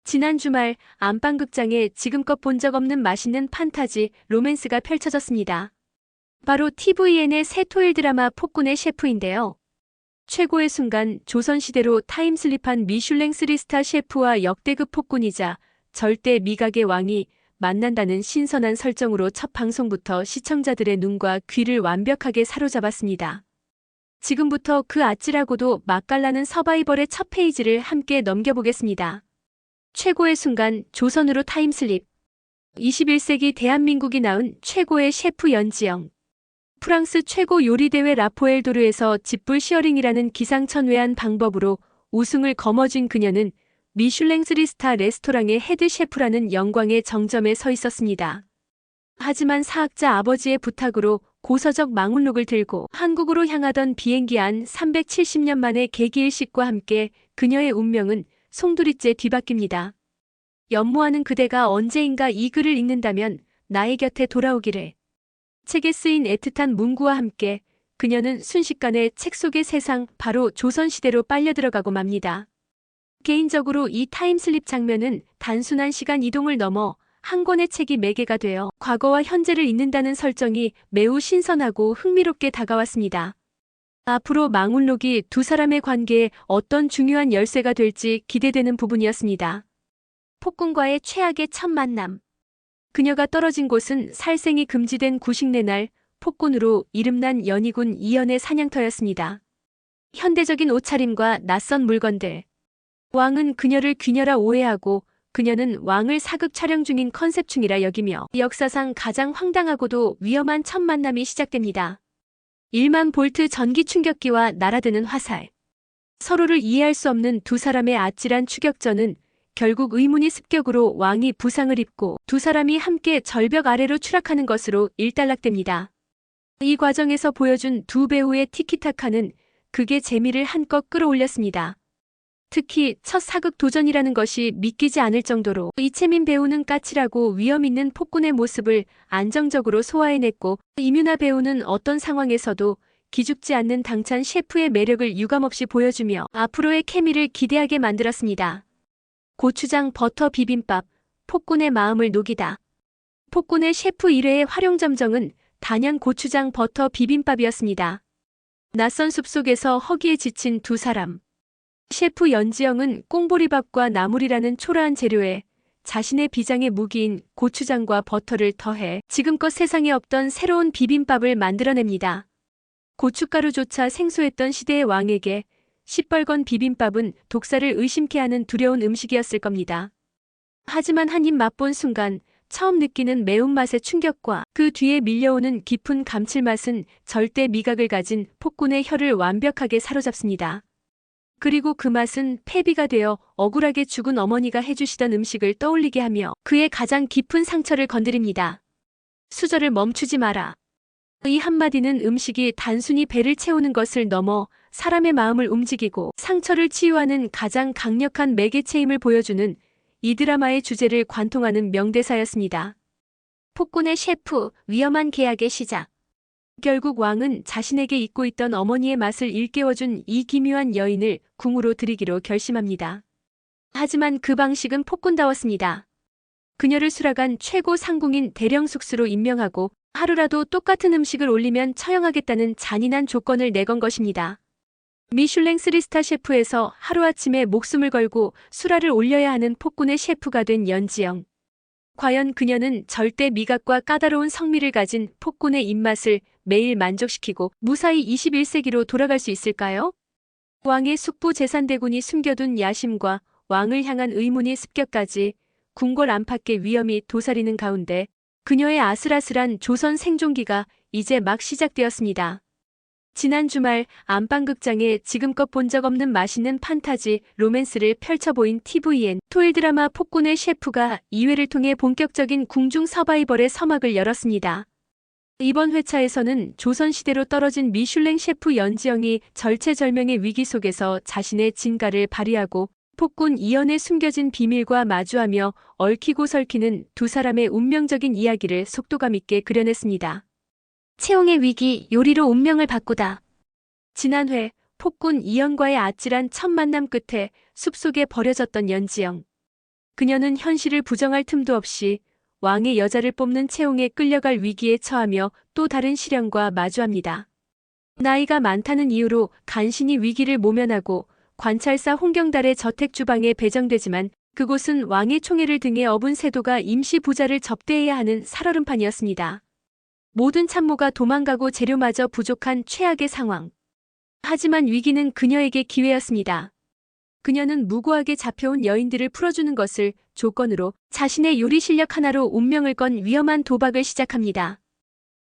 지난 주말 안방극장에 지금껏 본 적 없는 맛있는 판타지 로맨스가 펼쳐졌습니다. 바로 TVN의 새 토일 드라마 폭군의 셰프인데요. 최고의 순간 조선시대로 타임슬립한 미슐랭 3스타 셰프와 역대급 폭군이자 절대 미각의 왕이 만난다는 신선한 설정으로 첫 방송부터 시청자들의 눈과 귀를 완벽하게 사로잡았습니다. 지금부터 그 아찔하고도 맛깔나는 서바이벌의 첫 페이지를 함께 넘겨보겠습니다. 최고의 순간 조선으로 타임슬립. 21세기 대한민국이 낳은 최고의 셰프 연지영. 프랑스 최고 요리대회 라포엘도르에서 집불 시어링이라는 기상천외한 방법으로 우승을 거머쥔 그녀는 미슐랭 3스타 레스토랑의 헤드 셰프라는 영광의 정점에 서 있었습니다. 하지만 사학자 아버지의 부탁으로 고서적 망울록을 들고 한국으로 향하던 비행기 안 370년 만의 개기일식과 함께 그녀의 운명은 송두리째 뒤바뀝니다. 연모하는 그대가 언제인가 이 글을 읽는다면 나의 곁에 돌아오기를. 책에 쓰인 애틋한 문구와 함께 그녀는 순식간에 책 속의 세상 바로 조선시대로 빨려 들어가고 맙니다. 개인적으로 이 타임슬립 장면은 단순한 시간 이동을 넘어 한 권의 책이 매개가 되어 과거와 현재를 잇는다는 설정이 매우 신선하고 흥미롭게 다가왔습니다. 앞으로 망울록이 두 사람의 관계에 어떤 중요한 열쇠가 될지 기대되는 부분이었습니다. 폭군과의 최악의 첫 만남. 그녀가 떨어진 곳은 살생이 금지된 구식내 날 폭군으로 이름난 연희군 이연의 사냥터였습니다. 현대적인 옷차림과 낯선 물건들. 왕은 그녀를 귀녀라 오해하고 그녀는 왕을 사극 촬영 중인 컨셉충이라 여기며 역사상 가장 황당하고도 위험한 첫 만남이 시작됩니다. 1만 볼트 전기 충격기와 날아드는 화살. 서로를 이해할 수 없는 두 사람의 아찔한 추격전은 결국 의문이 습격으로 왕이 부상을 입고 두 사람이 함께 절벽 아래로 추락하는 것으로 일단락됩니다. 이 과정에서 보여준 두 배우의 티키타카는 극의 재미를 한껏 끌어올렸습니다. 특히 첫 사극 도전이라는 것이 믿기지 않을 정도로 이채민 배우는 까칠하고 위험 있는 폭군의 모습을 안정적으로 소화해냈고 임윤아 배우는 어떤 상황에서도 기죽지 않는 당찬 셰프의 매력을 유감없이 보여주며 앞으로의 케미를 기대하게 만들었습니다. 고추장 버터 비빔밥, 폭군의 마음을 녹이다. 폭군의 셰프 1회의 활용점정은 단연 고추장 버터 비빔밥이었습니다. 낯선 숲속에서 허기에 지친 두 사람. 셰프 연지영은 꽁보리밥과 나물이라는 초라한 재료에 자신의 비장의 무기인 고추장과 버터를 더해 지금껏 세상에 없던 새로운 비빔밥을 만들어냅니다. 고춧가루조차 생소했던 시대의 왕에게 시뻘건 비빔밥은 독사를 의심케 하는 두려운 음식이었을 겁니다. 하지만 한 입 맛본 순간 처음 느끼는 매운맛의 충격과 그 뒤에 밀려오는 깊은 감칠맛은 절대 미각을 가진 폭군의 혀를 완벽하게 사로잡습니다. 그리고 그 맛은 패비가 되어 억울하게 죽은 어머니가 해주시던 음식을 떠올리게 하며 그의 가장 깊은 상처를 건드립니다. 수저를 멈추지 마라. 이 한마디는 음식이 단순히 배를 채우는 것을 넘어 사람의 마음을 움직이고 상처를 치유하는 가장 강력한 매개체임을 보여주는 이 드라마의 주제를 관통하는 명대사였습니다. 폭군의 셰프, 위험한 계약의 시작. 결국 왕은 자신에게 잊고 있던 어머니의 맛을 일깨워준 이 기묘한 여인을 궁으로 들이기로 결심합니다. 하지만 그 방식은 폭군다웠습니다. 그녀를 수락한 최고 상궁인 대령숙수로 임명하고 하루라도 똑같은 음식을 올리면 처형하겠다는 잔인한 조건을 내건 것입니다. 미슐랭 3스타 셰프에서 하루아침에 목숨을 걸고 수라를 올려야 하는 폭군의 셰프가 된 연지영. 과연 그녀는 절대 미각과 까다로운 성미를 가진 폭군의 입맛을 매일 만족시키고 무사히 21세기로 돌아갈 수 있을까요? 왕의 숙부 제산대군이 숨겨둔 야심과 왕을 향한 의문의 습격까지 궁궐 안팎의 위험이 도사리는 가운데 그녀의 아슬아슬한 조선 생존기가 이제 막 시작되었습니다. 지난 주말 안방극장에 지금껏 본 적 없는 맛있는 판타지 로맨스를 펼쳐보인 TVN 토일 드라마 폭군의 셰프가 2회를 통해 본격적인 궁중 서바이벌의 서막을 열었습니다. 이번 회차에서는 조선시대로 떨어진 미슐랭 셰프 연지영이 절체절명의 위기 속에서 자신의 진가를 발휘하고 폭군 이연의 숨겨진 비밀과 마주하며 얽히고 설키는 두 사람의 운명적인 이야기를 속도감 있게 그려냈습니다. 채용의 위기, 요리로 운명을 바꾸다. 지난 회 폭군 이연과의 아찔한 첫 만남 끝에 숲속에 버려졌던 연지영. 그녀는 현실을 부정할 틈도 없이 왕의 여자를 뽑는 채용에 끌려갈 위기에 처하며 또 다른 시련과 마주합니다. 나이가 많다는 이유로 간신히 위기를 모면하고 관찰사 홍경달의 저택 주방에 배정되지만 그곳은 왕의 총애를 등에 업은 세도가 임시 부자를 접대해야 하는 살얼음판이었습니다. 모든 참모가 도망가고 재료마저 부족한 최악의 상황. 하지만 위기는 그녀에게 기회였습니다. 그녀는 무고하게 잡혀온 여인들을 풀어주는 것을 조건으로 자신의 요리 실력 하나로 운명을 건 위험한 도박을 시작합니다.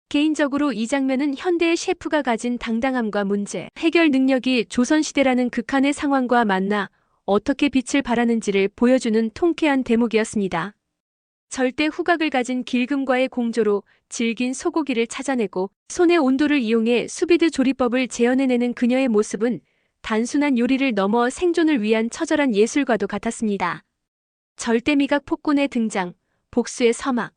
개인적으로 이 장면은 현대의 셰프가 가진 당당함과 문제 해결 능력이 조선시대라는 극한의 상황과 만나 어떻게 빛을 발하는지를 보여주는 통쾌한 대목이었습니다. 절대 후각을 가진 길금과의 공조로 질긴 소고기를 찾아내고 손의 온도를 이용해 수비드 조리법을 재현해내는 그녀의 모습은 단순한 요리를 넘어 생존을 위한 처절한 예술과도 같았습니다. 절대미각 폭군의 등장, 복수의 서막.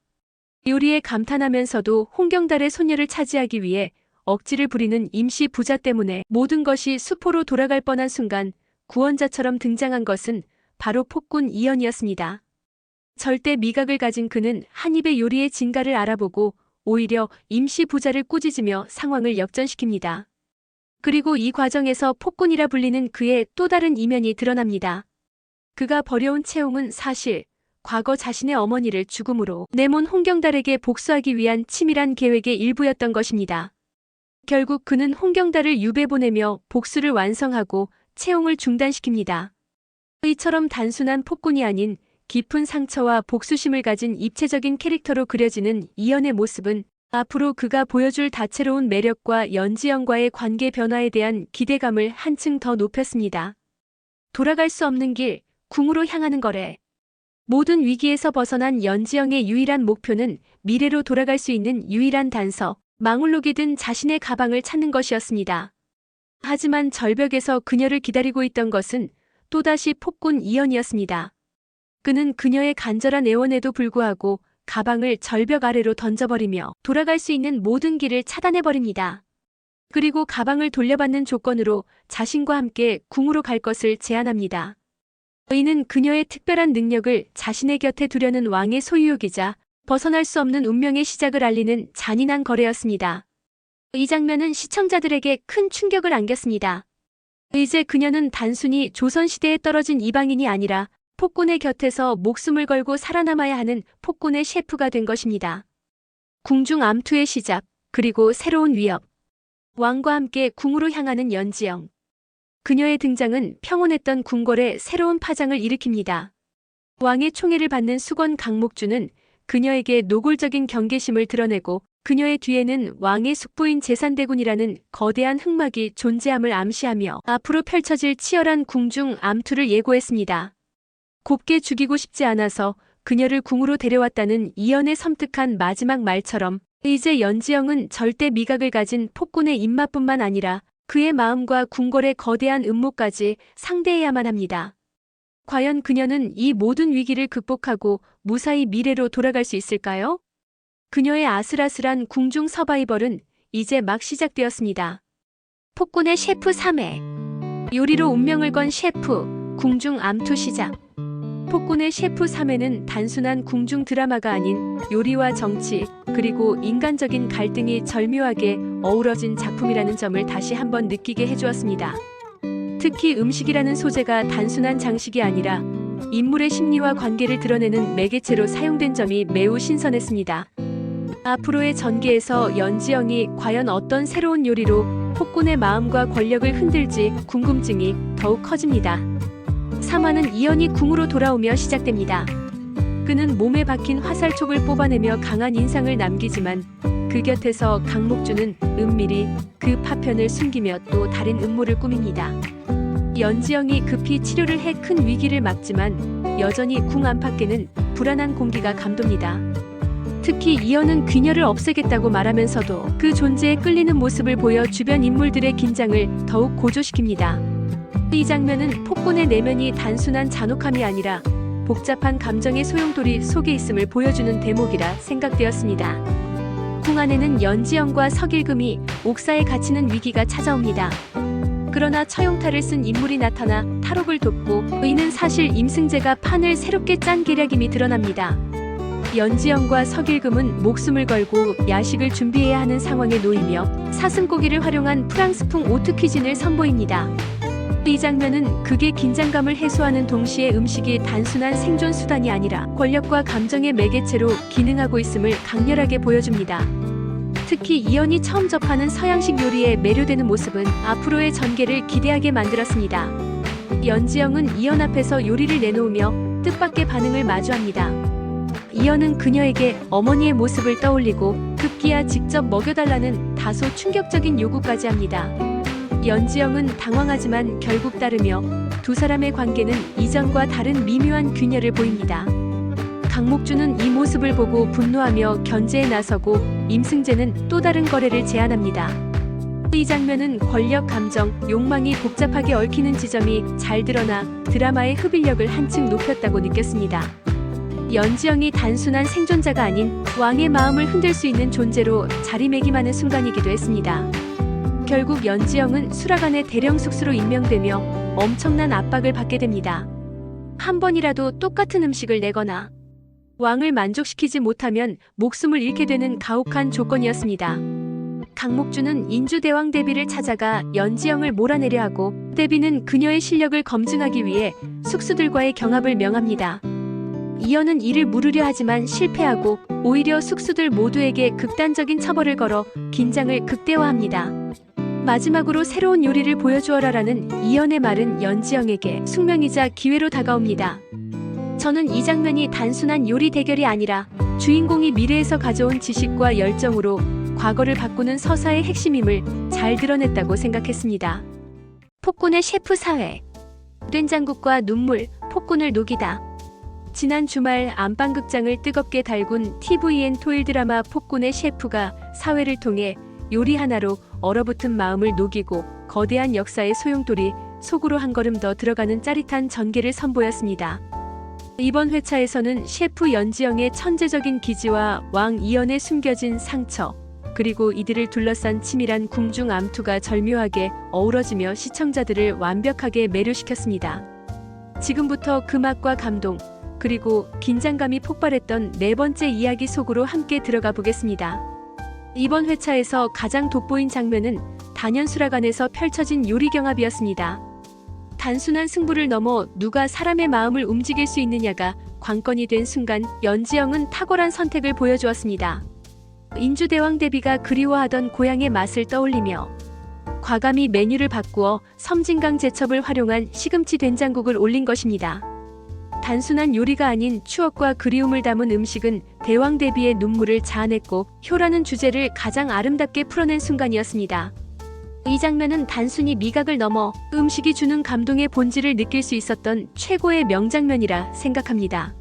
요리에 감탄하면서도 홍경달의 손녀를 차지하기 위해 억지를 부리는 임시 부자 때문에 모든 것이 수포로 돌아갈 뻔한 순간 구원자처럼 등장한 것은 바로 폭군 이연이었습니다. 절대 미각을 가진 그는 한 입의 요리의 진가를 알아보고 오히려 임시 부자를 꾸짖으며 상황을 역전시킵니다. 그리고 이 과정에서 폭군이라 불리는 그의 또 다른 이면이 드러납니다. 그가 벌여온 채용은 사실 과거 자신의 어머니를 죽음으로 내몬 홍경달에게 복수하기 위한 치밀한 계획의 일부였던 것입니다. 결국 그는 홍경달을 유배 보내며 복수를 완성하고 채용을 중단시킵니다. 이처럼 단순한 폭군이 아닌 깊은 상처와 복수심을 가진 입체적인 캐릭터로 그려지는 이연의 모습은 앞으로 그가 보여줄 다채로운 매력과 연지영과의 관계 변화에 대한 기대감을 한층 더 높였습니다. 돌아갈 수 없는 길, 궁으로 향하는 거래. 모든 위기에서 벗어난 연지영의 유일한 목표는 미래로 돌아갈 수 있는 유일한 단서, 망울록이 든 자신의 가방을 찾는 것이었습니다. 하지만 절벽에서 그녀를 기다리고 있던 것은 또다시 폭군 이연이었습니다. 그는 그녀의 간절한 애원에도 불구하고 가방을 절벽 아래로 던져버리며 돌아갈 수 있는 모든 길을 차단해버립니다. 그리고 가방을 돌려받는 조건으로 자신과 함께 궁으로 갈 것을 제안합니다. 이는 그녀의 특별한 능력을 자신의 곁에 두려는 왕의 소유욕이자 벗어날 수 없는 운명의 시작을 알리는 잔인한 거래였습니다. 이 장면은 시청자들에게 큰 충격을 안겼습니다. 이제 그녀는 단순히 조선시대에 떨어진 이방인이 아니라 폭군의 곁에서 목숨을 걸고 살아남아야 하는 폭군의 셰프가 된 것입니다. 궁중 암투의 시작, 그리고 새로운 위협. 왕과 함께 궁으로 향하는 연지영. 그녀의 등장은 평온했던 궁궐에 새로운 파장을 일으킵니다. 왕의 총애를 받는 수건 강목주는 그녀에게 노골적인 경계심을 드러내고 그녀의 뒤에는 왕의 숙부인 제산대군이라는 거대한 흑막이 존재함을 암시하며 앞으로 펼쳐질 치열한 궁중 암투를 예고했습니다. 곱게 죽이고 싶지 않아서 그녀를 궁으로 데려왔다는 이연의 섬뜩한 마지막 말처럼 이제 연지영은 절대 미각을 가진 폭군의 입맛뿐만 아니라 그의 마음과 궁궐의 거대한 음모까지 상대해야만 합니다. 과연 그녀는 이 모든 위기를 극복하고 무사히 미래로 돌아갈 수 있을까요? 그녀의 아슬아슬한 궁중 서바이벌은 이제 막 시작되었습니다. 폭군의 셰프 3회. 요리로 운명을 건 셰프, 궁중 암투 시작. 폭군의 셰프 3회는 단순한 궁중 드라마가 아닌 요리와 정치, 그리고 인간적인 갈등이 절묘하게 어우러진 작품이라는 점을 다시 한번 느끼게 해주었습니다. 특히 음식이라는 소재가 단순한 장식이 아니라 인물의 심리와 관계를 드러내는 매개체로 사용된 점이 매우 신선했습니다. 앞으로의 전개에서 연지영이 과연 어떤 새로운 요리로 폭군의 마음과 권력을 흔들지 궁금증이 더욱 커집니다. 3화는 이연이 궁으로 돌아오며 시작됩니다. 그는 몸에 박힌 화살촉을 뽑아내며 강한 인상을 남기지만 그 곁에서 강목주는 은밀히 그 파편을 숨기며 또 다른 음모를 꾸밉니다. 연지영이 급히 치료를 해 큰 위기를 막지만 여전히 궁 안팎에는 불안한 공기가 감돕니다. 특히 이연은 귀녀를 없애겠다고 말하면서도 그 존재에 끌리는 모습을 보여 주변 인물들의 긴장을 더욱 고조시킵니다. 이 장면은 폭군의 내면이 단순한 잔혹함이 아니라 복잡한 감정의 소용돌이 속에 있음을 보여주는 대목이라 생각되었습니다. 궁 안에는 연지영과 석일금이 옥사에 갇히는 위기가 찾아옵니다. 그러나 처용탈을 쓴 인물이 나타나 탈옥을 돕고 이는 사실 임승재가 판을 새롭게 짠 계략임이 드러납니다. 연지영과 석일금은 목숨을 걸고 야식을 준비해야 하는 상황에 놓이며 사슴고기를 활용한 프랑스풍 오트퀴진을 선보입니다. 이 장면은 극의 긴장감을 해소하는 동시에 음식이 단순한 생존 수단이 아니라 권력과 감정의 매개체로 기능하고 있음을 강렬하게 보여줍니다. 특히 이연이 처음 접하는 서양식 요리에 매료되는 모습은 앞으로의 전개를 기대하게 만들었습니다. 연지영은 이연 앞에서 요리를 내놓으며 뜻밖의 반응을 마주합니다. 이연은 그녀에게 어머니의 모습을 떠올리고 급기야 직접 먹여달라는 다소 충격적인 요구까지 합니다. 연지영은 당황하지만 결국 따르며 두 사람의 관계는 이전과 다른 미묘한 균열을 보입니다. 강목주는 이 모습을 보고 분노하며 견제에 나서고 임승재는 또 다른 거래를 제안합니다. 이 장면은 권력, 감정, 욕망이 복잡하게 얽히는 지점이 잘 드러나 드라마의 흡입력을 한층 높였다고 느꼈습니다. 연지영이 단순한 생존자가 아닌 왕의 마음을 흔들 수 있는 존재로 자리매김하는 순간이기도 했습니다. 결국 연지영은 수락관의 대령 숙수로 임명되며 엄청난 압박을 받게 됩니다. 한 번이라도 똑같은 음식을 내거나 왕을 만족시키지 못하면 목숨을 잃게 되는 가혹한 조건이었습니다. 강목주는 인주대왕 대비를 찾아가 연지영을 몰아내려 하고 대비는 그녀의 실력을 검증하기 위해 숙수들과의 경합을 명합니다. 이연은 이를 물으려 하지만 실패하고 오히려 숙수들 모두에게 극단적인 처벌을 걸어 긴장을 극대화합니다. 마지막으로 새로운 요리를 보여주어라라는 이연의 말은 연지영에게 숙명이자 기회로 다가옵니다. 저는 이 장면이 단순한 요리 대결이 아니라 주인공이 미래에서 가져온 지식과 열정으로 과거를 바꾸는 서사의 핵심임을 잘 드러냈다고 생각했습니다. 폭군의 셰프 사회. 된장국과 눈물, 폭군을 녹이다. 지난 주말 안방극장을 뜨겁게 달군 tvN 토일 드라마 폭군의 셰프가 사회를 통해 요리 하나로 얼어붙은 마음을 녹이고 거대한 역사의 소용돌이 속으로 한 걸음 더 들어가는 짜릿한 전개를 선보였습니다. 이번 회차에서는 셰프 연지영의 천재적인 기지와 왕 이연의 숨겨진 상처, 그리고 이들을 둘러싼 치밀한 궁중 암투가 절묘하게 어우러지며 시청자들을 완벽하게 매료시켰습니다. 지금부터 그 맛과 감동, 그리고 긴장감이 폭발했던 네 번째 이야기 속으로 함께 들어가 보겠습니다. 이번 회차에서 가장 돋보인 장면은 단연수락관에서 펼쳐진 요리 경합이었습니다. 단순한 승부를 넘어 누가 사람의 마음을 움직일 수 있느냐가 관건이 된 순간 연지영은 탁월한 선택을 보여주었습니다. 인주대왕 대비가 그리워하던 고향의 맛을 떠올리며 과감히 메뉴를 바꾸어 섬진강 제첩을 활용한 시금치 된장국을 올린 것입니다. 단순한 요리가 아닌 추억과 그리움을 담은 음식은 대왕 대비의 눈물을 자아냈고 효라는 주제를 가장 아름답게 풀어낸 순간이었습니다. 이 장면은 단순히 미각을 넘어 음식이 주는 감동의 본질을 느낄 수 있었던 최고의 명장면이라 생각합니다.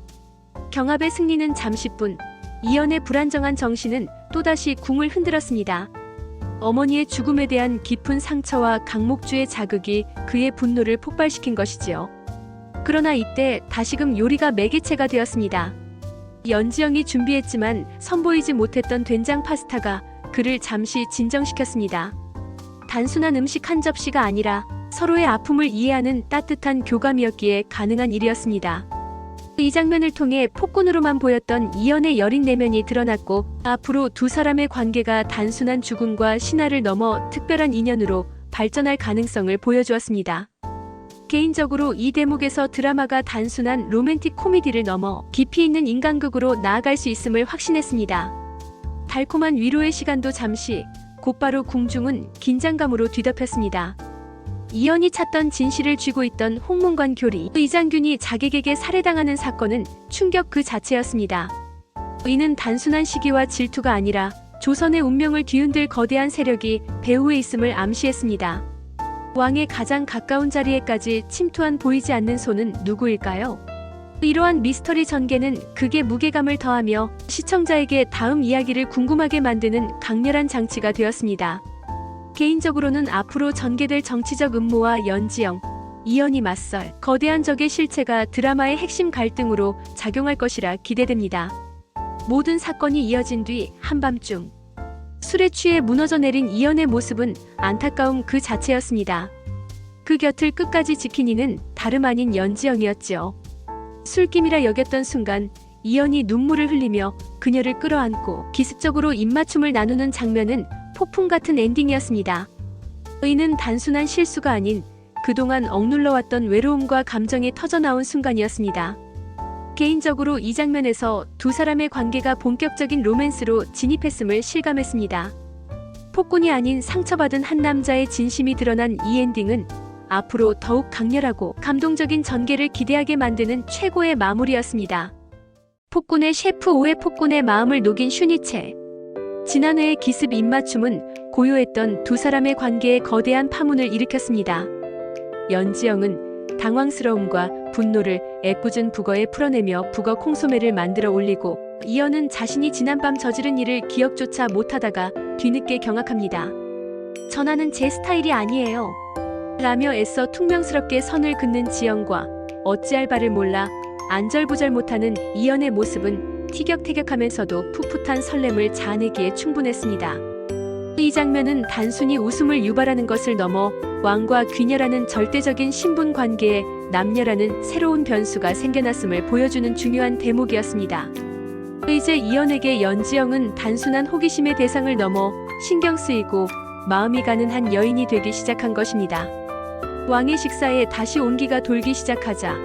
경합의 승리는 잠시뿐, 이연의 불안정한 정신은 또다시 궁을 흔들었습니다. 어머니의 죽음에 대한 깊은 상처와 강목주의 자극이 그의 분노를 폭발시킨 것이지요. 그러나 이때 다시금 요리가 매개체가 되었습니다. 연지영이 준비했지만 선보이지 못했던 된장 파스타가 그를 잠시 진정시켰습니다. 단순한 음식 한 접시가 아니라 서로의 아픔을 이해하는 따뜻한 교감이었기에 가능한 일이었습니다. 이 장면을 통해 폭군으로만 보였던 이연의 여린 내면이 드러났고 앞으로 두 사람의 관계가 단순한 죽음과 신화를 넘어 특별한 인연으로 발전할 가능성을 보여주었습니다. 개인적으로 이 대목에서 드라마가 단순한 로맨틱 코미디를 넘어 깊이 있는 인간극으로 나아갈 수 있음을 확신했습니다. 달콤한 위로의 시간도 잠시, 곧바로 궁중은 긴장감으로 뒤덮였습니다. 이연이 찾던 진실을 쥐고 있던 홍문관 교리 이장균이 자객에게 살해당하는 사건은 충격 그 자체였습니다. 이는 단순한 시기와 질투가 아니라 조선의 운명을 뒤흔들 거대한 세력이 배후에 있음을 암시했습니다. 왕의 가장 가까운 자리에까지 침투한 보이지 않는 손은 누구일까요? 이러한 미스터리 전개는 극의 무게감을 더하며 시청자에게 다음 이야기를 궁금하게 만드는 강렬한 장치가 되었습니다. 개인적으로는 앞으로 전개될 정치적 음모와 연지영, 이연이 맞설 거대한 적의 실체가 드라마의 핵심 갈등으로 작용할 것이라 기대됩니다. 모든 사건이 이어진 뒤 한밤중 술에 취해 무너져 내린 이연의 모습은 안타까움 그 자체였습니다. 그 곁을 끝까지 지킨 이는 다름 아닌 연지영이었지요. 술김이라 여겼던 순간 이연이 눈물을 흘리며 그녀를 끌어안고 기습적으로 입맞춤을 나누는 장면은 폭풍 같은 엔딩이었습니다. 이는 단순한 실수가 아닌 그동안 억눌러왔던 외로움과 감정이 터져나온 순간이었습니다. 개인적으로 이 장면에서 두 사람의 관계가 본격적인 로맨스로 진입했음을 실감했습니다. 폭군이 아닌 상처받은 한 남자의 진심이 드러난 이 엔딩은 앞으로 더욱 강렬하고 감동적인 전개를 기대하게 만드는 최고의 마무리였습니다. 폭군의 셰프 오의 폭군의 마음을 녹인 슈니체. 지난해의 기습 입맞춤은 고요했던 두 사람의 관계에 거대한 파문을 일으켰습니다. 연지영은 당황스러움과 분노를 애꿎은 북어에 풀어내며 북어 콩소매를 만들어 올리고, 이연은 자신이 지난밤 저지른 일을 기억조차 못하다가 뒤늦게 경악합니다. 전화는 제 스타일이 아니에요. 라며 애써 퉁명스럽게 선을 긋는 지영과 어찌할 바를 몰라 안절부절 못하는 이연의 모습은 티격태격하면서도 풋풋한 설렘을 자아내기에 충분했습니다. 이 장면은 단순히 웃음을 유발하는 것을 넘어 왕과 귀녀라는 절대적인 신분 관계에 남녀라는 새로운 변수가 생겨났음을 보여주는 중요한 대목이었습니다. 이제 이연에게 연지영은 단순한 호기심의 대상을 넘어 신경 쓰이고 마음이 가는 한 여인이 되기 시작한 것입니다. 왕의 식사에 다시 온기가 돌기 시작하자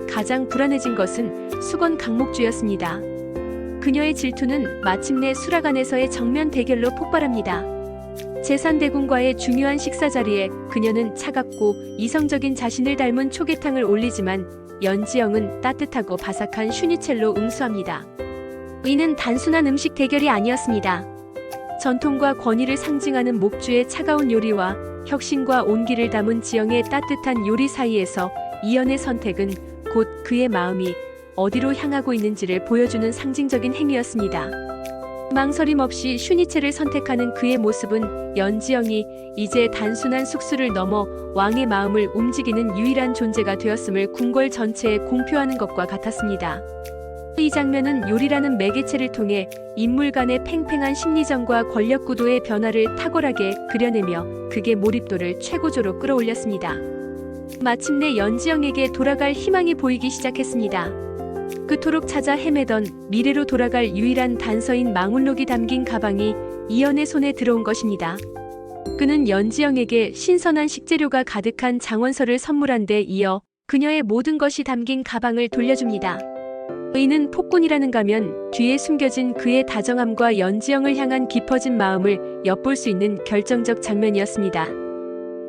가장 불안해진 것은 수건 강목주였습니다. 그녀의 질투는 마침내 수락안에서의 정면 대결로 폭발합니다. 제산대군과의 중요한 식사 자리에 그녀는 차갑고 이성적인 자신을 닮은 초계탕을 올리지만 연지영은 따뜻하고 바삭한 슈니첼로 응수합니다. 이는 단순한 음식 대결이 아니었습니다. 전통과 권위를 상징하는 목주의 차가운 요리와 혁신과 온기를 담은 지영의 따뜻한 요리 사이에서 이연의 선택은 곧 그의 마음이 어디로 향하고 있는지를 보여주는 상징적인 행위였습니다. 망설임 없이 슈니체를 선택하는 그의 모습은 연지영이 이제 단순한 숙수를 넘어 왕의 마음을 움직이는 유일한 존재가 되었음을 궁궐 전체에 공표하는 것과 같았습니다. 이 장면은 요리라는 매개체를 통해 인물 간의 팽팽한 심리전과 권력 구도의 변화를 탁월하게 그려내며 극의 몰입도를 최고조로 끌어올렸습니다. 마침내 연지영에게 돌아갈 희망이 보이기 시작했습니다. 그토록 찾아 헤매던 미래로 돌아갈 유일한 단서인 망울록이 담긴 가방이 이연의 손에 들어온 것입니다. 그는 연지영에게 신선한 식재료가 가득한 장원서를 선물한 데 이어 그녀의 모든 것이 담긴 가방을 돌려줍니다. 이는 폭군이라는 가면 뒤에 숨겨진 그의 다정함과 연지영을 향한 깊어진 마음을 엿볼 수 있는 결정적 장면이었습니다.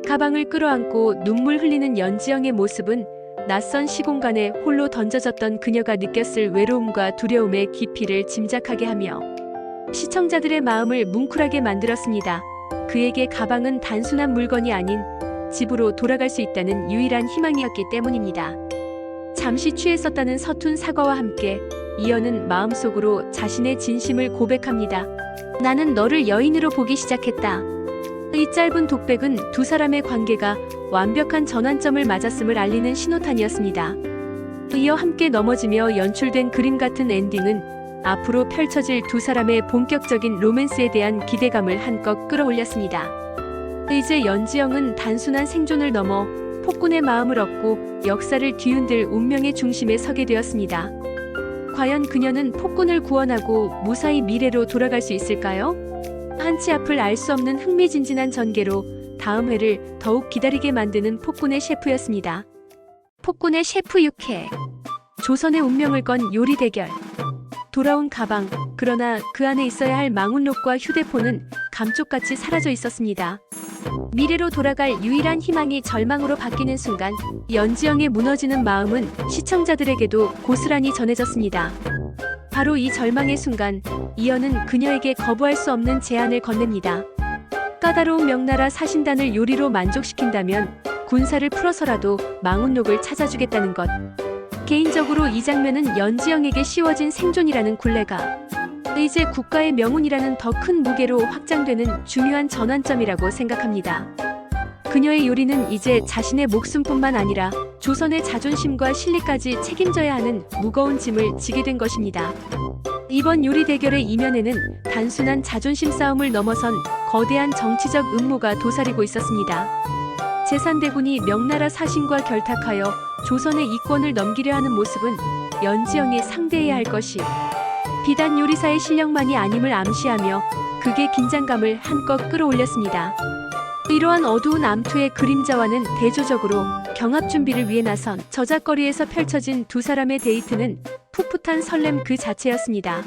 가방을 끌어안고 눈물 흘리는 연지영의 모습은 낯선 시공간에 홀로 던져졌던 그녀가 느꼈을 외로움과 두려움의 깊이를 짐작하게 하며 시청자들의 마음을 뭉클하게 만들었습니다. 그에게 가방은 단순한 물건이 아닌 집으로 돌아갈 수 있다는 유일한 희망이었기 때문입니다. 잠시 취했었다는 서툰 사과와 함께 이연은 마음속으로 자신의 진심을 고백합니다. 나는 너를 여인으로 보기 시작했다. 이 짧은 독백은 두 사람의 관계가 완벽한 전환점을 맞았음을 알리는 신호탄이었습니다. 이어 함께 넘어지며 연출된 그림 같은 엔딩은 앞으로 펼쳐질 두 사람의 본격적인 로맨스에 대한 기대감을 한껏 끌어올렸습니다. 이제 연지영은 단순한 생존을 넘어 폭군의 마음을 얻고 역사를 뒤흔들 운명의 중심에 서게 되었습니다. 과연 그녀는 폭군을 구원하고 무사히 미래로 돌아갈 수 있을까요? 한치 앞을 알 수 없는 흥미진진한 전개로 다음 회를 더욱 기다리게 만드는 폭군의 셰프였습니다. 폭군의 셰프 6회. 조선의 운명을 건 요리 대결. 돌아온 가방, 그러나 그 안에 있어야 할 망운록과 휴대폰은 감쪽같이 사라져 있었습니다. 미래로 돌아갈 유일한 희망이 절망으로 바뀌는 순간 연지영의 무너지는 마음은 시청자들에게도 고스란히 전해졌습니다. 바로 이 절망의 순간 이연은 그녀에게 거부할 수 없는 제안을 건넵니다. 까다로운 명나라 사신단을 요리로 만족시킨다면 군사를 풀어서라도 망운록을 찾아주겠다는 것. 개인적으로 이 장면은 연지영에게 씌워진 생존이라는 굴레가 이제 국가의 명운이라는 더 큰 무게로 확장되는 중요한 전환점이라고 생각합니다. 그녀의 요리는 이제 자신의 목숨뿐만 아니라 조선의 자존심과 실리까지 책임져야 하는 무거운 짐을 지게 된 것입니다. 이번 요리 대결의 이면에는 단순한 자존심 싸움을 넘어선 거대한 정치적 음모가 도사리고 있었습니다. 제산대군이 명나라 사신과 결탁하여 조선의 이권을 넘기려 하는 모습은 연지영이 상대해야 할 것이 비단 요리사의 실력만이 아님을 암시하며 극의 긴장감을 한껏 끌어올렸습니다. 이러한 어두운 암투의 그림자와는 대조적으로 경합 준비를 위해 나선 저작거리에서 펼쳐진 두 사람의 데이트는 풋풋한 설렘 그 자체였습니다.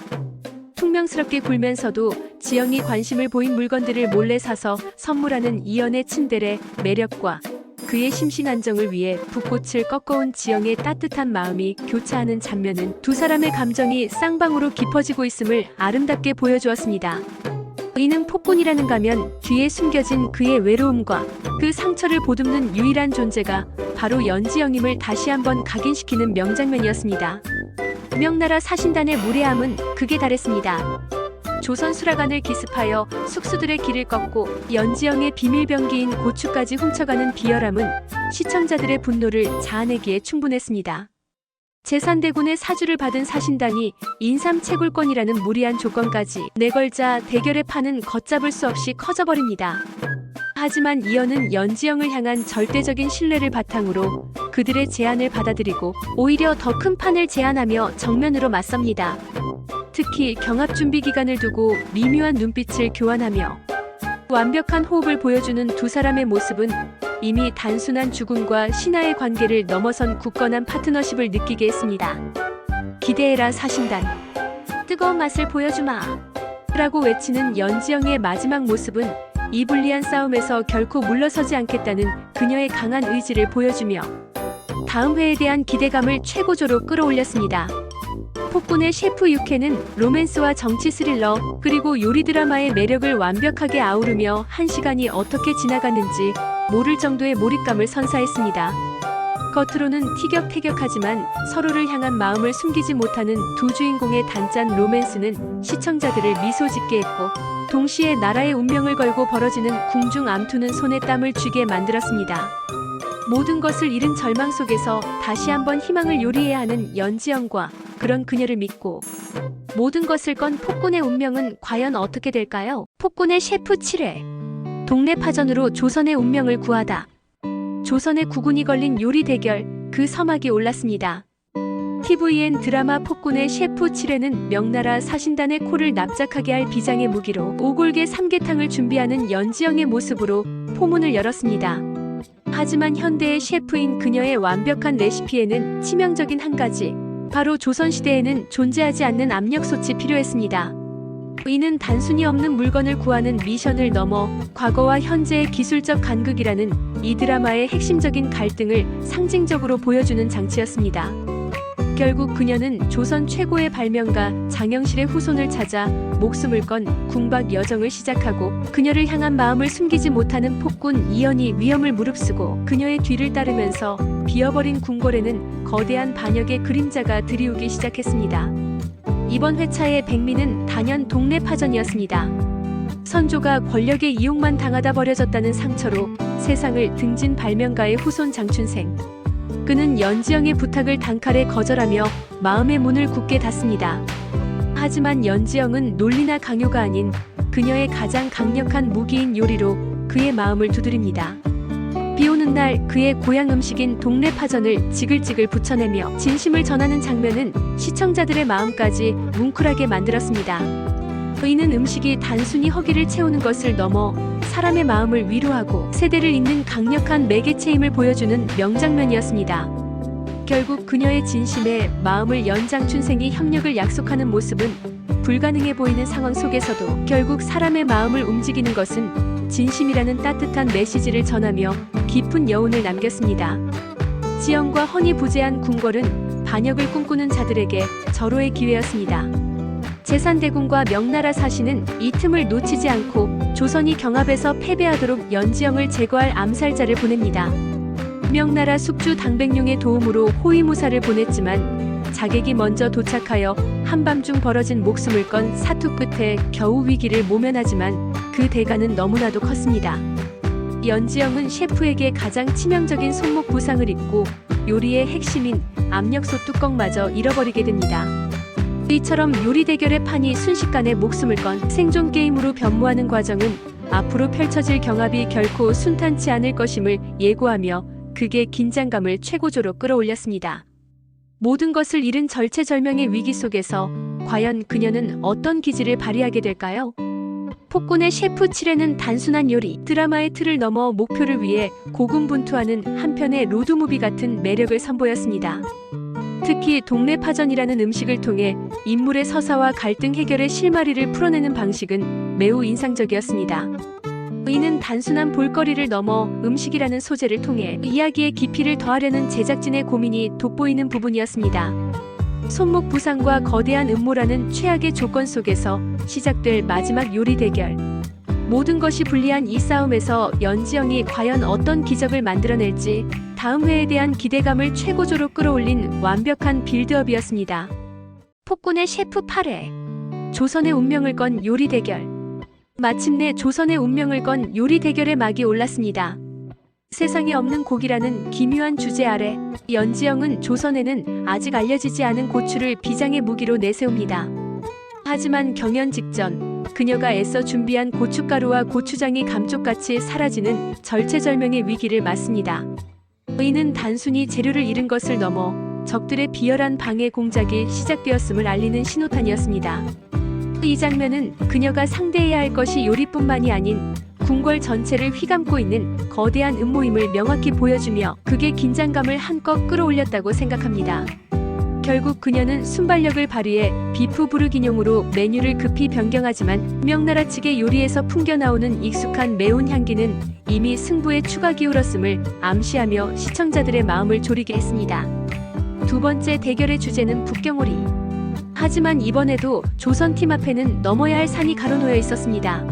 퉁명스럽게 굴면서도 지영이 관심을 보인 물건들을 몰래 사서 선물하는 이연의 츤데레 매력과 그의 심신 안정을 위해 붓꽃을 꺾어온 지영의 따뜻한 마음이 교차하는 장면은 두 사람의 감정이 쌍방으로 깊어지고 있음을 아름답게 보여주었습니다. 이는 폭군이라는 가면 뒤에 숨겨진 그의 외로움과 그 상처를 보듬는 유일한 존재가 바로 연지영임을 다시 한번 각인시키는 명장면이었습니다. 명나라 사신단의 무례함은 극에 달했습니다. 조선 수라간을 기습하여 숙수들의 길을 꺾고 연지영의 비밀병기인 고추까지 훔쳐가는 비열함은 시청자들의 분노를 자아내기에 충분했습니다. 제산대군의 사주를 받은 사신단이 인삼채굴권이라는 무리한 조건까지 내걸자 대결의 판은 걷잡을 수 없이 커져버립니다. 하지만 이연은 연지영을 향한 절대적인 신뢰를 바탕으로 그들의 제안을 받아들이고 오히려 더 큰 판을 제안하며 정면으로 맞섭니다. 특히 경합 준비 기간을 두고 미묘한 눈빛을 교환하며 완벽한 호흡을 보여주는 두 사람의 모습은 이미 단순한 죽음과 신하의 관계를 넘어선 굳건한 파트너십을 느끼게 했습니다. 기대해라 사신단. 뜨거운 맛을 보여주마. 라고 외치는 연지영의 마지막 모습은 이 불리한 싸움에서 결코 물러서지 않겠다는 그녀의 강한 의지를 보여주며 다음 회에 대한 기대감을 최고조로 끌어올렸습니다. 폭군의 셰프 육회는 로맨스와 정치 스릴러 그리고 요리 드라마의 매력을 완벽하게 아우르며 한 시간이 어떻게 지나갔는지 모를 정도의 몰입감을 선사했습니다. 겉으로는 티격태격하지만 서로를 향한 마음을 숨기지 못하는 두 주인공의 단짠 로맨스는 시청자들을 미소 짓게 했고 동시에 나라의 운명을 걸고 벌어지는 궁중 암투는 손에 땀을 쥐게 만들었습니다. 모든 것을 잃은 절망 속에서 다시 한번 희망을 요리해야 하는 연지영과 그런 그녀를 믿고 모든 것을 건 폭군의 운명은 과연 어떻게 될까요? 폭군의 셰프 7회 동네 파전으로 조선의 운명을 구하다. 조선의 국운이 걸린 요리 대결 그 서막이 올랐습니다. TVN 드라마 폭군의 셰프 7회는 명나라 사신단의 코를 납작하게 할 비장의 무기로 오골계 삼계탕을 준비하는 연지영의 모습으로 포문을 열었습니다. 하지만 현대의 셰프인 그녀의 완벽한 레시피에는 치명적인 한 가지, 바로 조선시대에는 존재하지 않는 압력솥이 필요했습니다. 이는 단순히 없는 물건을 구하는 미션을 넘어 과거와 현재의 기술적 간극이라는 이 드라마의 핵심적인 갈등을 상징적으로 보여주는 장치였습니다. 결국 그녀는 조선 최고의 발명가 장영실의 후손을 찾아 목숨을 건 궁박 여정을 시작하고 그녀를 향한 마음을 숨기지 못하는 폭군 이연이 위험을 무릅쓰고 그녀의 뒤를 따르면서 비어버린 궁궐에는 거대한 반역의 그림자가 드리우기 시작했습니다. 이번 회차의 백미는 단연 동네 파전이었습니다. 선조가 권력의 이용만 당하다 버려졌다는 상처로 세상을 등진 발명가의 후손 장춘생. 그는 연지영의 부탁을 단칼에 거절하며 마음의 문을 굳게 닫습니다. 하지만 연지영은 논리나 강요가 아닌 그녀의 가장 강력한 무기인 요리로 그의 마음을 두드립니다. 비오는 날 그의 고향 음식인 동네 파전을 지글지글 부쳐내며 진심을 전하는 장면은 시청자들의 마음까지 뭉클하게 만들었습니다. 이는 음식이 단순히 허기를 채우는 것을 넘어 사람의 마음을 위로하고 세대를 잇는 강력한 매개체임을 보여주는 명장면이었습니다. 결국 그녀의 진심에 마음을 연 장춘생이 협력을 약속하는 모습은 불가능해 보이는 상황 속에서도 결국 사람의 마음을 움직이는 것은 진심이라는 따뜻한 메시지를 전하며 깊은 여운을 남겼습니다. 지영과 허니부재한 궁궐은 반역을 꿈꾸는 자들에게 절호의 기회였습니다. 제산대군과 명나라 사신은 이 틈을 놓치지 않고 조선이 경합에서 패배하도록 연지영을 제거할 암살자를 보냅니다. 명나라 숙주 당백룡의 도움으로 호위무사를 보냈지만 자객이 먼저 도착하여 한밤중 벌어진 목숨을 건 사투 끝에 겨우 위기를 모면하지만 그 대가는 너무나도 컸습니다. 연지영은 셰프에게 가장 치명적인 손목 부상을 입고 요리의 핵심인 압력솥 뚜껑마저 잃어버리게 됩니다. 이처럼 요리 대결의 판이 순식간에 목숨을 건 생존 게임으로 변모하는 과정은 앞으로 펼쳐질 경합이 결코 순탄치 않을 것임을 예고하며 극의 긴장감을 최고조로 끌어올렸습니다. 모든 것을 잃은 절체절명의 위기 속에서 과연 그녀는 어떤 기질을 발휘하게 될까요? 폭군의 셰프 7회는 단순한 요리, 드라마의 틀을 넘어 목표를 위해 고군분투하는 한편의 로드무비 같은 매력을 선보였습니다. 특히 동네 파전이라는 음식을 통해 인물의 서사와 갈등 해결의 실마리를 풀어내는 방식은 매우 인상적이었습니다. 이는 단순한 볼거리를 넘어 음식이라는 소재를 통해 이야기의 깊이를 더하려는 제작진의 고민이 돋보이는 부분이었습니다. 손목 부상과 거대한 음모라는 최악의 조건 속에서 시작될 마지막 요리 대결. 모든 것이 불리한 이 싸움에서 연지영이 과연 어떤 기적을 만들어낼지 다음 회에 대한 기대감을 최고조로 끌어올린 완벽한 빌드업이었습니다. 폭군의 셰프 8회. 조선의 운명을 건 요리 대결. 마침내 조선의 운명을 건 요리 대결의 막이 올랐습니다. 세상에 없는 고기라는 기묘한 주제 아래 연지영은 조선에는 아직 알려지지 않은 고추를 비장의 무기로 내세웁니다. 하지만 경연 직전 그녀가 애써 준비한 고춧가루와 고추장이 감쪽같이 사라지는 절체절명의 위기를 맞습니다. 이는 단순히 재료를 잃은 것을 넘어 적들의 비열한 방해 공작이 시작되었음을 알리는 신호탄이었습니다. 이 장면은 그녀가 상대해야 할 것이 요리뿐만이 아닌 궁궐 전체를 휘감고 있는 거대한 음모임을 명확히 보여주며 극의 긴장감을 한껏 끌어올렸다고 생각합니다. 결국 그녀는 순발력을 발휘해 비프 부르기뇽으로 메뉴를 급히 변경하지만 명나라 측의 요리에서 풍겨나오는 익숙한 매운 향기는 이미 승부에 추가 기울었음을 암시하며 시청자들의 마음을 졸이게 했습니다. 두 번째 대결의 주제는 북경오리. 하지만 이번에도 조선팀 앞에는 넘어야 할 산이 가로놓여 있었습니다.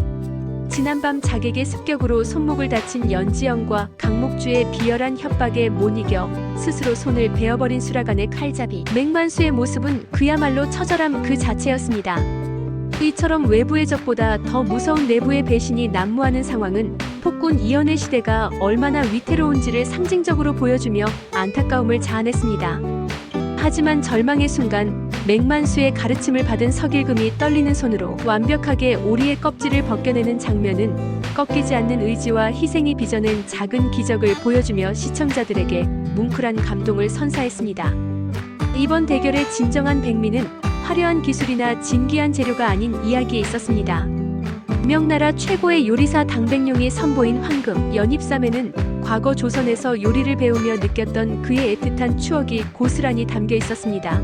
지난밤 자객의 습격으로 손목을 다친 연지영과 강목주의 비열한 협박에 못 이겨 스스로 손을 베어버린 수라간의 칼잡이 맹만수의 모습은 그야말로 처절함 그 자체였습니다. 이처럼 외부의 적보다 더 무서운 내부의 배신이 난무하는 상황은 폭군 이연의 시대가 얼마나 위태로운지를 상징적으로 보여주며 안타까움을 자아냈습니다. 하지만 절망의 순간 맹만수의 가르침을 받은 석일금이 떨리는 손으로 완벽하게 오리의 껍질을 벗겨내는 장면은 꺾이지 않는 의지와 희생이 빚어낸 작은 기적을 보여주며 시청자들에게 뭉클한 감동을 선사했습니다. 이번 대결의 진정한 백미는 화려한 기술이나 진귀한 재료가 아닌 이야기에 있었습니다. 명나라 최고의 요리사 당백룡이 선보인 황금 연잎쌈에는 과거 조선에서 요리를 배우며 느꼈던 그의 애틋한 추억이 고스란히 담겨 있었습니다.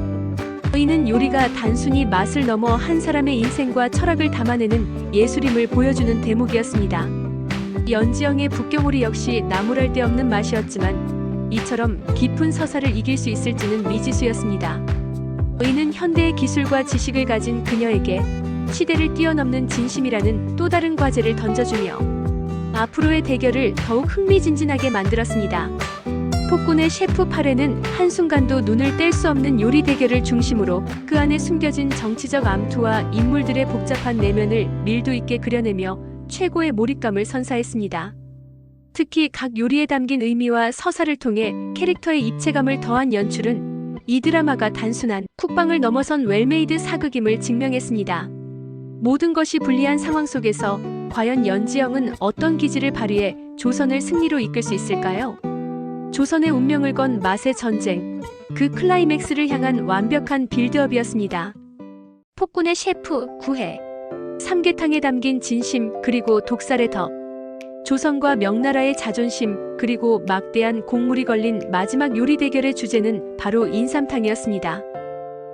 이는 요리가 단순히 맛을 넘어 한 사람의 인생과 철학을 담아내는 예술임을 보여주는 대목이었습니다. 연지영의 북경오리 역시 나무랄 데 없는 맛이었지만 이처럼 깊은 서사를 이길 수 있을지는 미지수였습니다. 이는 현대의 기술과 지식을 가진 그녀에게 시대를 뛰어넘는 진심이라는 또 다른 과제를 던져주며 앞으로의 대결을 더욱 흥미진진하게 만들었습니다. 폭군의 셰프 8회는 한순간도 눈을 뗄 수 없는 요리 대결을 중심으로 그 안에 숨겨진 정치적 암투와 인물들의 복잡한 내면을 밀도 있게 그려내며 최고의 몰입감을 선사했습니다. 특히 각 요리에 담긴 의미와 서사를 통해 캐릭터의 입체감을 더한 연출은 이 드라마가 단순한 쿡방을 넘어선 웰메이드 사극임을 증명했습니다. 모든 것이 불리한 상황 속에서 과연 연지영은 어떤 기질을 발휘해 조선을 승리로 이끌 수 있을까요? 조선의 운명을 건 맛의 전쟁, 그 클라이맥스를 향한 완벽한 빌드업이었습니다. 폭군의 셰프 9회. 삼계탕에 담긴 진심 그리고 독살의 덕. 조선과 명나라의 자존심 그리고 막대한 곡물이 걸린 마지막 요리 대결의 주제는 바로 인삼탕이었습니다.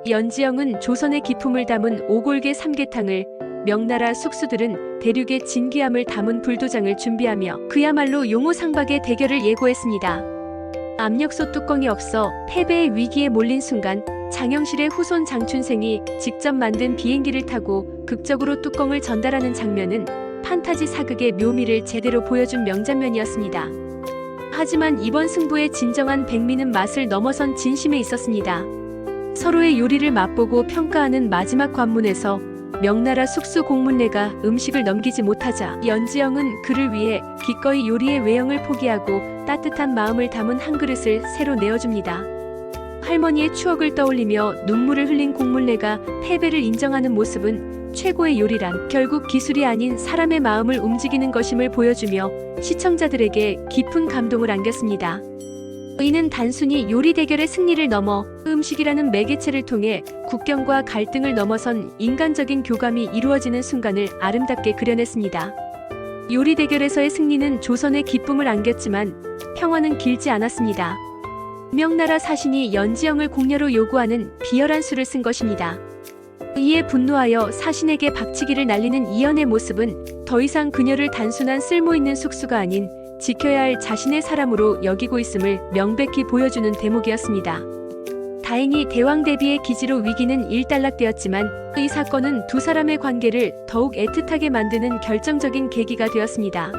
연지영은 조선의 기품을 담은 오골계 삼계탕을, 명나라 숙수들은 대륙의 진귀함을 담은 불도장을 준비하며 그야말로 용호상박의 대결을 예고했습니다. 압력솥 뚜껑이 없어 패배의 위기에 몰린 순간 장영실의 후손 장춘생이 직접 만든 비행기를 타고 극적으로 뚜껑을 전달하는 장면은 판타지 사극의 묘미를 제대로 보여준 명장면이었습니다. 하지만 이번 승부의 진정한 백미는 맛을 넘어선 진심에 있었습니다. 서로의 요리를 맛보고 평가하는 마지막 관문에서 명나라 숙수 공문내가 음식을 넘기지 못하자 연지영은 그를 위해 기꺼이 요리의 외형을 포기하고 따뜻한 마음을 담은 한 그릇을 새로 내어줍니다. 할머니의 추억을 떠올리며 눈물을 흘린 공문내가 패배를 인정하는 모습은 최고의 요리란 결국 기술이 아닌 사람의 마음을 움직이는 것임을 보여주며 시청자들에게 깊은 감동을 안겼습니다. 이는 단순히 요리 대결의 승리를 넘어 음식이라는 매개체를 통해 국경과 갈등을 넘어선 인간적인 교감이 이루어지는 순간을 아름답게 그려냈습니다. 요리 대결에서의 승리는 조선의 기쁨을 안겼지만 평화는 길지 않았습니다. 명나라 사신이 연지영을 공려로 요구하는 비열한 수를 쓴 것입니다. 이에 분노하여 사신에게 박치기를 날리는 이연의 모습은 더 이상 그녀를 단순한 쓸모있는 숙수가 아닌 지켜야 할 자신의 사람으로 여기고 있음을 명백히 보여주는 대목이었습니다. 다행히 대왕 대비의 기지로 위기는 일단락되었지만 이 사건은 두 사람의 관계를 더욱 애틋하게 만드는 결정적인 계기가 되었습니다.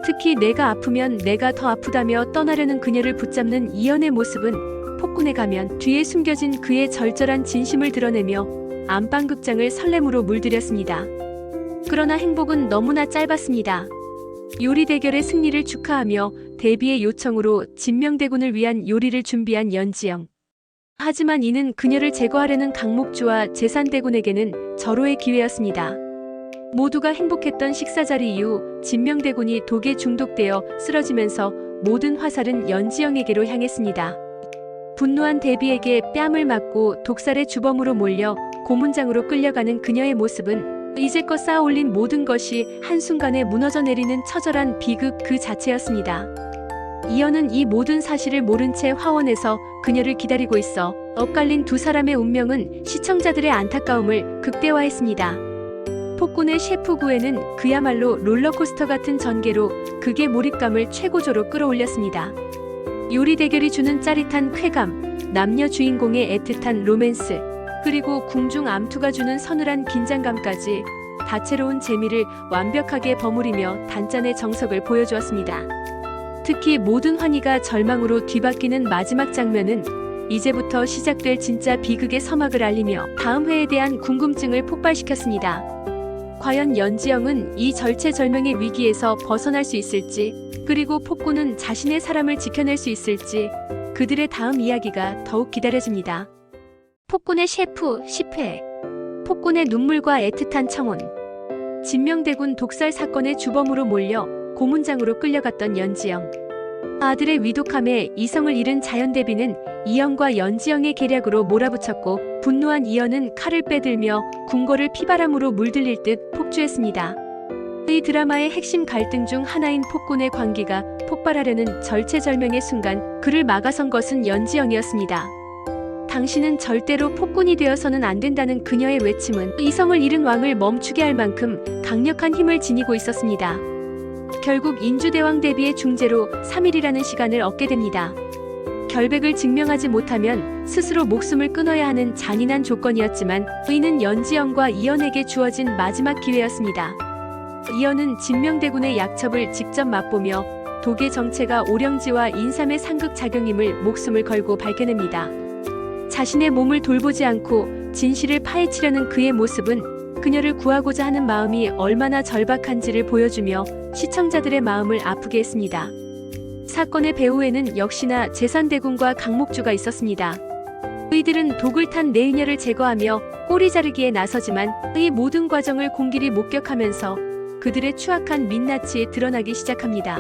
특히 내가 아프면 내가 더 아프다며 떠나려는 그녀를 붙잡는 이연의 모습은 폭군에 가면 뒤에 숨겨진 그의 절절한 진심을 드러내며 안방극장을 설렘으로 물들였습니다. 그러나 행복은 너무나 짧았습니다. 요리 대결의 승리를 축하하며 대비의 요청으로 진명대군을 위한 요리를 준비한 연지영. 하지만 이는 그녀를 제거하려는 강목주와 제산대군에게는 절호의 기회였습니다. 모두가 행복했던 식사자리 이후 진명대군이 독에 중독되어 쓰러지면서 모든 화살은 연지영에게로 향했습니다. 분노한 대비에게 뺨을 맞고 독살의 주범으로 몰려 고문장으로 끌려가는 그녀의 모습은 이제껏 쌓아올린 모든 것이 한순간에 무너져 내리는 처절한 비극 그 자체였습니다. 이연은 이 모든 사실을 모른 채 화원에서 그녀를 기다리고 있어 엇갈린 두 사람의 운명은 시청자들의 안타까움을 극대화했습니다. 폭군의 셰프 구애는 그야말로 롤러코스터 같은 전개로 극의 몰입감을 최고조로 끌어올렸습니다. 요리 대결이 주는 짜릿한 쾌감, 남녀 주인공의 애틋한 로맨스, 그리고 궁중 암투가 주는 서늘한 긴장감까지 다채로운 재미를 완벽하게 버무리며 단짠의 정석을 보여주었습니다. 특히 모든 환희가 절망으로 뒤바뀌는 마지막 장면은 이제부터 시작될 진짜 비극의 서막을 알리며 다음 회에 대한 궁금증을 폭발시켰습니다. 과연 연지영은 이 절체절명의 위기에서 벗어날 수 있을지, 그리고 폭군은 자신의 사람을 지켜낼 수 있을지, 그들의 다음 이야기가 더욱 기다려집니다. 폭군의 셰프 10회. 폭군의 눈물과 애틋한 청혼. 진명대군 독살 사건의 주범으로 몰려 고문장으로 끌려갔던 연지영. 아들의 위독함에 이성을 잃은 자연대비는 이연과 연지영의 계략으로 몰아붙였고, 분노한 이연은 칼을 빼들며 궁궐을 피바람으로 물들일 듯 폭주했습니다. 이 드라마의 핵심 갈등 중 하나인 폭군의 관계가 폭발하려는 절체절명의 순간 그를 막아선 것은 연지영이었습니다. 당신은 절대로 폭군이 되어서는 안 된다는 그녀의 외침은 이성을 잃은 왕을 멈추게 할 만큼 강력한 힘을 지니고 있었습니다. 결국 인주대왕 대비의 중재로 3일이라는 시간을 얻게 됩니다. 결백을 증명하지 못하면 스스로 목숨을 끊어야 하는 잔인한 조건이었지만 이는 연지영과 이연에게 주어진 마지막 기회였습니다. 이연은 진명대군의 약첩을 직접 맛보며 독의 정체가 오령지와 인삼의 상극작용임을 목숨을 걸고 밝혀냅니다. 자신의 몸을 돌보지 않고 진실을 파헤치려는 그의 모습은 그녀를 구하고자 하는 마음이 얼마나 절박한지를 보여주며 시청자들의 마음을 아프게 했습니다. 사건의 배후에는 역시나 제산대군과 강목주가 있었습니다. 이들은 독을 탄 내의녀를 제거하며 꼬리 자르기에 나서지만 이 모든 과정을 공길이 목격하면서 그들의 추악한 민낯이 드러나기 시작합니다.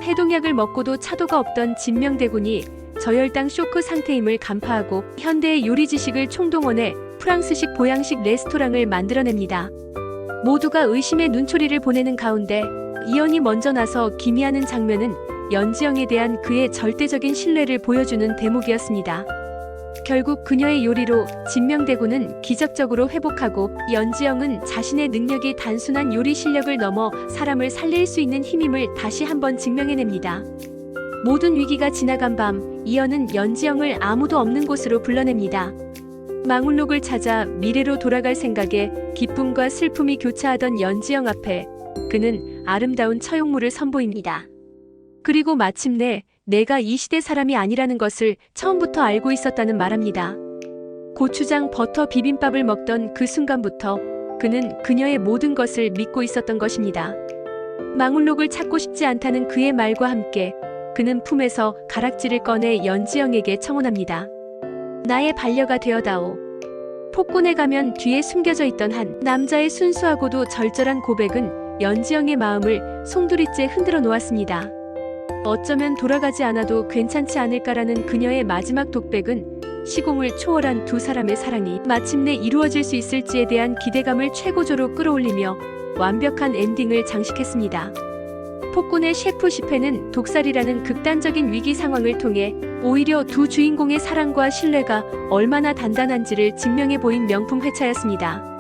해독약을 먹고도 차도가 없던 진명대군이 저혈당 쇼크 상태임을 간파하고 현대의 요리 지식을 총동원해 프랑스식 보양식 레스토랑을 만들어냅니다. 모두가 의심의 눈초리를 보내는 가운데 이연이 먼저 나서 기미하는 장면은 연지영에 대한 그의 절대적인 신뢰를 보여주는 대목이었습니다. 결국 그녀의 요리로 진명대군은 기적적으로 회복하고 연지영은 자신의 능력이 단순한 요리 실력을 넘어 사람을 살릴 수 있는 힘임을 다시 한번 증명해냅니다. 모든 위기가 지나간 밤, 이연은 연지영을 아무도 없는 곳으로 불러냅니다. 망울록을 찾아 미래로 돌아갈 생각에 기쁨과 슬픔이 교차하던 연지영 앞에 그는 아름다운 처용물을 선보입니다. 그리고 마침내 내가 이 시대 사람이 아니라는 것을 처음부터 알고 있었다는 말합니다. 고추장 버터 비빔밥을 먹던 그 순간부터 그는 그녀의 모든 것을 믿고 있었던 것입니다. 망울록을 찾고 싶지 않다는 그의 말과 함께 그는 품에서 가락지를 꺼내 연지영에게 청혼합니다. 나의 반려가 되어다오. 폭군에 가면 뒤에 숨겨져 있던 한 남자의 순수하고도 절절한 고백은 연지영의 마음을 송두리째 흔들어 놓았습니다. 어쩌면 돌아가지 않아도 괜찮지 않을까라는 그녀의 마지막 독백은 시공을 초월한 두 사람의 사랑이 마침내 이루어질 수 있을지에 대한 기대감을 최고조로 끌어올리며 완벽한 엔딩을 장식했습니다. 폭군의 셰프 시페는 독살이라는 극단적인 위기 상황을 통해 오히려 두 주인공의 사랑과 신뢰가 얼마나 단단한지를 증명해 보인 명품 회차였습니다.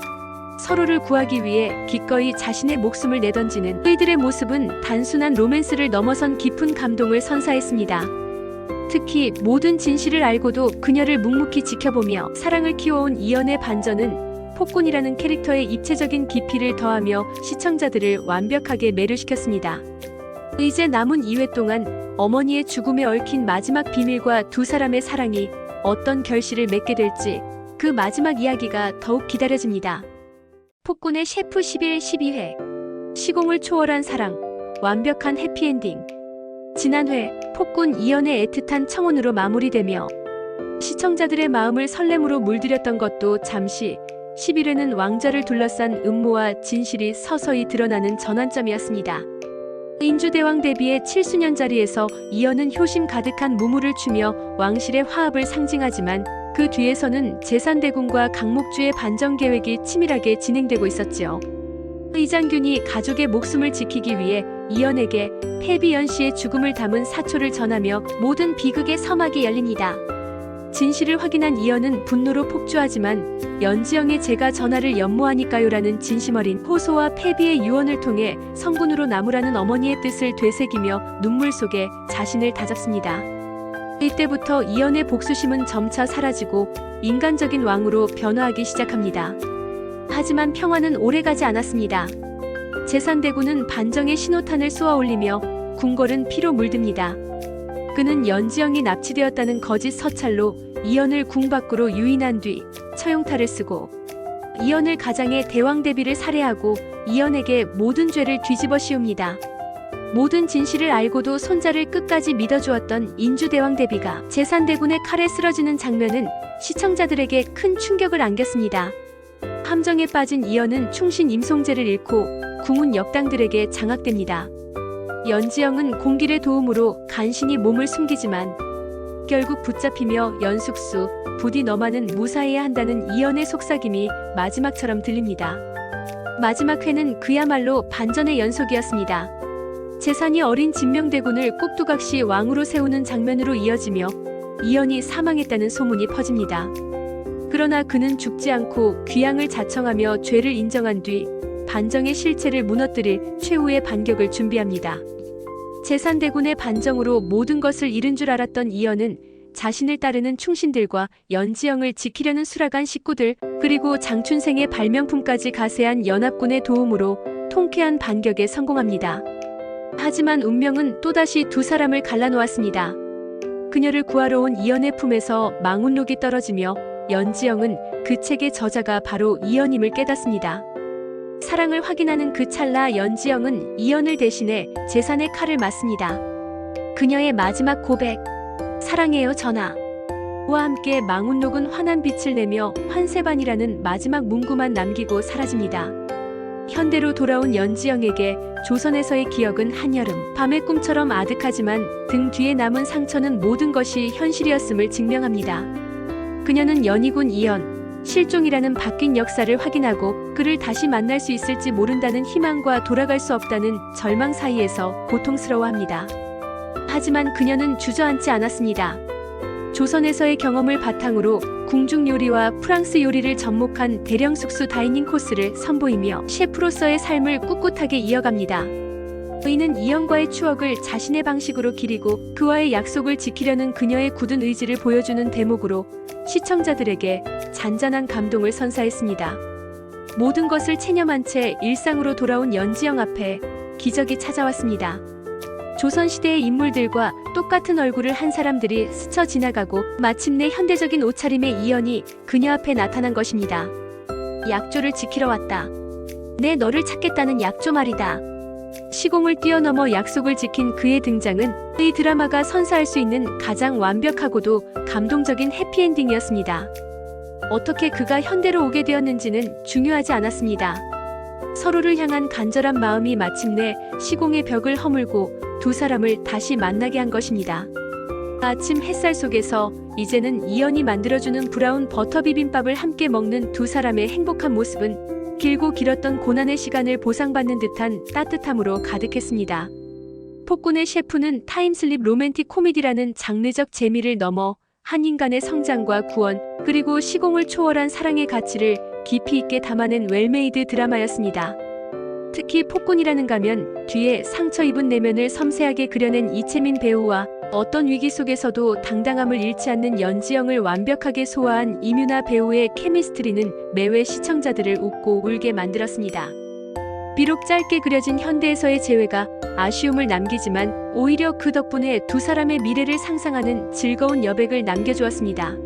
서로를 구하기 위해 기꺼이 자신의 목숨을 내던지는 그들의 모습은 단순한 로맨스를 넘어선 깊은 감동을 선사했습니다. 특히 모든 진실을 알고도 그녀를 묵묵히 지켜보며 사랑을 키워온 이연의 반전은 폭군이라는 캐릭터의 입체적인 깊이를 더하며 시청자들을 완벽하게 매료시켰습니다. 이제 남은 2회 동안 어머니의 죽음에 얽힌 마지막 비밀과 두 사람의 사랑이 어떤 결실을 맺게 될지 그 마지막 이야기가 더욱 기다려집니다. 폭군의 셰프 11, 12회 시공을 초월한 사랑, 완벽한 해피엔딩. 지난 회 폭군 이연의 애틋한 청혼으로 마무리되며 시청자들의 마음을 설렘으로 물들였던 것도 잠시 11회는 왕좌를 둘러싼 음모와 진실이 서서히 드러나는 전환점이었습니다. 인주대왕 데뷔의 7수년자리에서 이연은 효심 가득한 무무를 추며 왕실의 화합을 상징하지만 그 뒤에서는 제산대군과 강목주의 반정 계획이 치밀하게 진행되고 있었지요. 이장균이 가족의 목숨을 지키기 위해 이연에게 패비연 씨의 죽음을 담은 사초를 전하며 모든 비극의 서막이 열립니다. 진실을 확인한 이연은 분노로 폭주하지만 연지영의 제가 전하를 연모하니까요라는 진심 어린 호소와 패비의 유언을 통해 성군으로 나무라는 어머니의 뜻을 되새기며 눈물 속에 자신을 다잡습니다. 이때부터 이연의 복수심은 점차 사라지고 인간적인 왕으로 변화하기 시작합니다. 하지만 평화는 오래가지 않았습니다. 제산대군은 반정의 신호탄을 쏘아올리며 궁궐은 피로 물듭니다. 그는 연지영이 납치되었다는 거짓 서찰로 이연을 궁 밖으로 유인한 뒤 처용탈을 쓰고 이연을 가장해 대왕 대비를 살해하고 이연에게 모든 죄를 뒤집어 씌웁니다. 모든 진실을 알고도 손자를 끝까지 믿어주었던 인주대왕 대비가 제산대군의 칼에 쓰러지는 장면은 시청자들에게 큰 충격을 안겼습니다. 함정에 빠진 이연은 충신 임송제를 잃고 궁은 역당들에게 장악됩니다. 연지영은 공길의 도움으로 간신히 몸을 숨기지만 결국 붙잡히며 연숙수, 부디 너만은 무사해야 한다는 이연의 속삭임이 마지막처럼 들립니다. 마지막 회는 그야말로 반전의 연속이었습니다. 재산이 어린 진명대군을 꼭두각시 왕으로 세우는 장면으로 이어지며 이연이 사망했다는 소문이 퍼집니다. 그러나 그는 죽지 않고 귀양을 자청하며 죄를 인정한 뒤 반정의 실체를 무너뜨릴 최후의 반격을 준비합니다. 제산대군의 반정으로 모든 것을 잃은 줄 알았던 이연은 자신을 따르는 충신들과 연지영을 지키려는 수락한 식구들 그리고 장춘생의 발명품까지 가세한 연합군의 도움으로 통쾌한 반격에 성공합니다. 하지만 운명은 또다시 두 사람을 갈라놓았습니다. 그녀를 구하러 온 이연의 품에서 망운록이 떨어지며 연지영은 그 책의 저자가 바로 이연임을 깨닫습니다. 사랑을 확인하는 그 찰나 연지영은 이연을 대신해 재산의 칼을 맞습니다. 그녀의 마지막 고백, 사랑해요 전하. 와 함께 망운록은 환한 빛을 내며 환세반이라는 마지막 문구만 남기고 사라집니다. 현대로 돌아온 연지영에게 조선에서의 기억은 한여름 밤의 꿈처럼 아득하지만 등 뒤에 남은 상처는 모든 것이 현실이었음을 증명합니다. 그녀는 연희군 이연, 실종이라는 바뀐 역사를 확인하고 그를 다시 만날 수 있을지 모른다는 희망과 돌아갈 수 없다는 절망 사이에서 고통스러워합니다. 하지만 그녀는 주저앉지 않았습니다. 조선에서의 경험을 바탕으로 궁중 요리와 프랑스 요리를 접목한 대령 숙수 다이닝 코스를 선보이며 셰프로서의 삶을 꿋꿋하게 이어갑니다. 그는 이연과의 추억을 자신의 방식으로 기리고 그와의 약속을 지키려는 그녀의 굳은 의지를 보여주는 대목으로 시청자들에게 잔잔한 감동을 선사했습니다. 모든 것을 체념한 채 일상으로 돌아온 연지영 앞에 기적이 찾아왔습니다. 조선시대의 인물들과 똑같은 얼굴을 한 사람들이 스쳐 지나가고 마침내 현대적인 옷차림의 이연이 그녀 앞에 나타난 것입니다. 약조를 지키러 왔다. 내 너를 찾겠다는 약조 말이다. 시공을 뛰어넘어 약속을 지킨 그의 등장은 이 드라마가 선사할 수 있는 가장 완벽하고도 감동적인 해피엔딩이었습니다. 어떻게 그가 현대로 오게 되었는지는 중요하지 않았습니다. 서로를 향한 간절한 마음이 마침내 시공의 벽을 허물고 두 사람을 다시 만나게 한 것입니다. 아침 햇살 속에서 이제는 이연이 만들어주는 브라운 버터 비빔밥을 함께 먹는 두 사람의 행복한 모습은 길고 길었던 고난의 시간을 보상받는 듯한 따뜻함으로 가득했습니다. 폭군의 셰프는 타임슬립 로맨틱 코미디라는 장르적 재미를 넘어 한 인간의 성장과 구원, 그리고 시공을 초월한 사랑의 가치를 깊이 있게 담아낸 웰메이드 드라마였습니다. 특히 폭군이라는 가면 뒤에 상처 입은 내면을 섬세하게 그려낸 이채민 배우와 어떤 위기 속에서도 당당함을 잃지 않는 연지영을 완벽하게 소화한 이뮤나 배우의 케미스트리는 매회 시청자들을 웃고 울게 만들었습니다. 비록 짧게 그려진 현대에서의 재회가 아쉬움을 남기지만 오히려 그 덕분에 두 사람의 미래를 상상하는 즐거운 여백을 남겨주었습니다.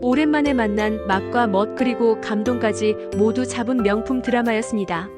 오랜만에 만난 맛과 멋 그리고 감동까지 모두 잡은 명품 드라마였습니다.